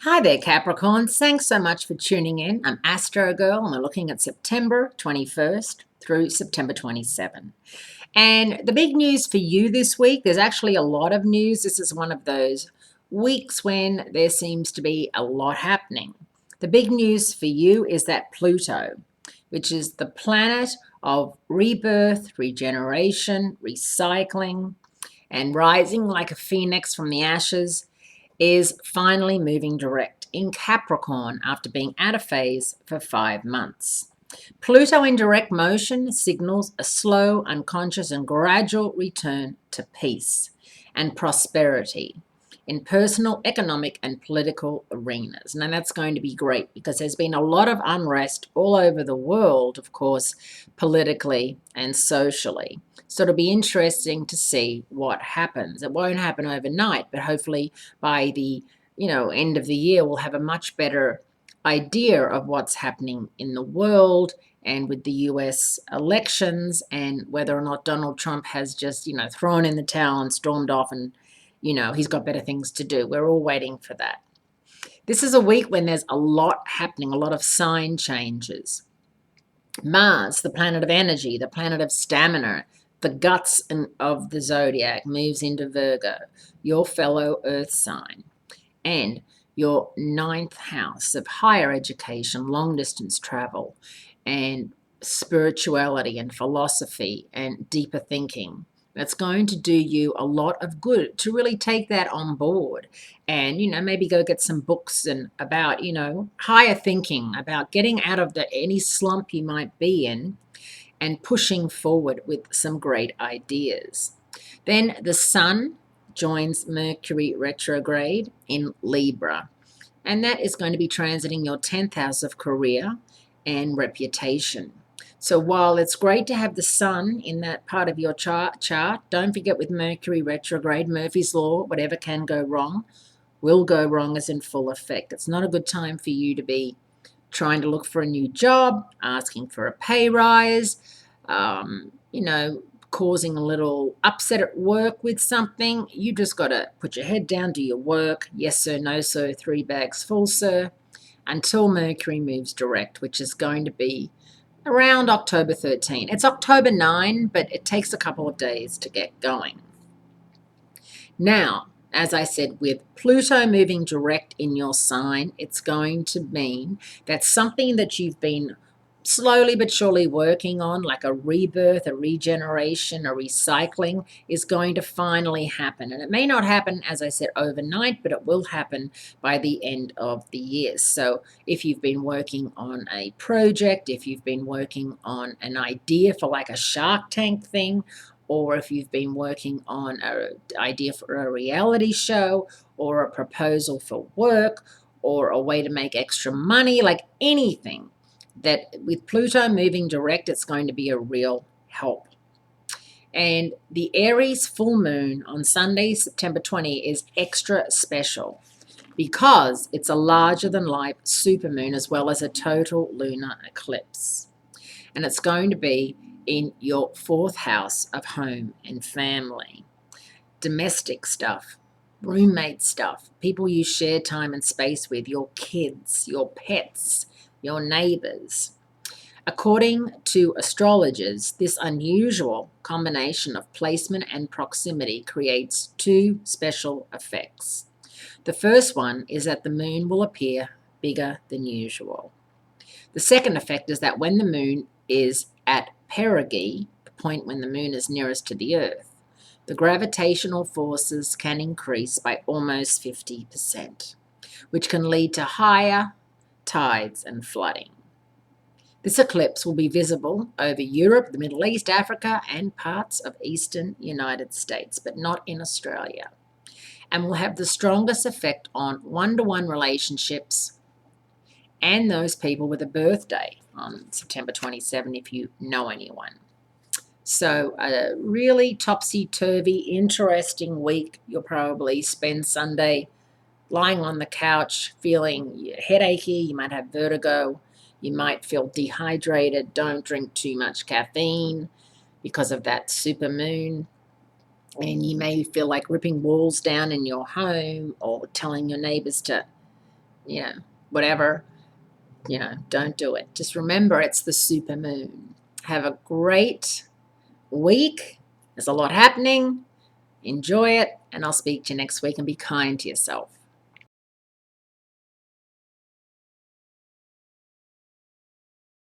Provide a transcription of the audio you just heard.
Hi there, Capricorn. Thanks so much for tuning in. I'm Astrogirl, and we're looking at September 21st through September 27. And the big news for you this week, there's actually a lot of news. This is one of those weeks when there seems to be a lot happening. The big news for you is that Pluto, which is the planet of rebirth, regeneration, recycling, and rising like a phoenix from the ashes, is finally moving direct in Capricorn after being out of phase for 5 months. Pluto in direct motion signals a slow, unconscious, and gradual return to peace and prosperity in personal, economic, and political arenas. Now, that's going to be great because there's been a lot of unrest all over the world, of course, politically and socially. So it'll be interesting to see what happens. It won't happen overnight, but hopefully by the end of the year, we'll have a much better idea of what's happening in the world and with the US elections and whether or not Donald Trump has just, thrown in the towel and stormed off and, he's got better things to do. We're all waiting for that. This is a week when there's a lot happening, a lot of sign changes. Mars, the planet of energy, the planet of stamina, the guts of the zodiac, moves into Virgo, your fellow earth sign, and your ninth house of higher education, long distance travel, and spirituality and philosophy and deeper thinking. That's going to do you a lot of good to really take that on board and, maybe go get some books and about, higher thinking, about getting out of any slump you might be in and pushing forward with some great ideas. Then the Sun joins Mercury retrograde in Libra, and that is going to be transiting your 10th house of career and reputation. So while it's great to have the Sun in that part of your chart, don't forget with Mercury retrograde, Murphy's Law, whatever can go wrong will go wrong as in full effect. It's not a good time for you to be trying to look for a new job, asking for a pay rise, causing a little upset at work with something. You just got to put your head down, do your work. Yes, sir, no, sir, 3 bags full, sir, until Mercury moves direct, which is going to be around October 13. It's October 9, but it takes a couple of days to get going. Now, as I said, with Pluto moving direct in your sign, it's going to mean that something that you've been slowly but surely working on, like a rebirth, a regeneration, a recycling, is going to finally happen. And it may not happen, as I said, overnight, but it will happen by the end of the year. So if you've been working on a project, if you've been working on an idea for like a Shark Tank thing, or if you've been working on an idea for a reality show or a proposal for work or a way to make extra money, like anything, that with Pluto moving direct, it's going to be a real help. And the Aries full moon on Sunday, September 20, is extra special because it's a larger-than-life supermoon as well as a total lunar eclipse. And it's going to be in your 4th house of home and family. Domestic stuff, roommate stuff, people you share time and space with, your kids, your pets, your neighbors. According to astrologers, this unusual combination of placement and proximity creates 2 special effects. The first one is that the moon will appear bigger than usual. The second effect is that when the moon is at perigee, the point when the moon is nearest to the earth, the gravitational forces can increase by almost 50%, which can lead to higher tides and flooding. This eclipse will be visible over Europe, the Middle East, Africa, and parts of eastern United States, but not in Australia, and will have the strongest effect on one-to-one relationships and those people with a birthday on September 27 if you know anyone. So a really topsy-turvy, interesting week. You'll probably spend Sunday lying on the couch feeling headachy. You might have vertigo. You might feel dehydrated. Don't drink too much caffeine because of that super moon. And you may feel like ripping walls down in your home or telling your neighbors to whatever, don't do it. Just remember it's the super moon. Have a great week. There's a lot happening. Enjoy it, and I'll speak to you next week, and be kind to yourself.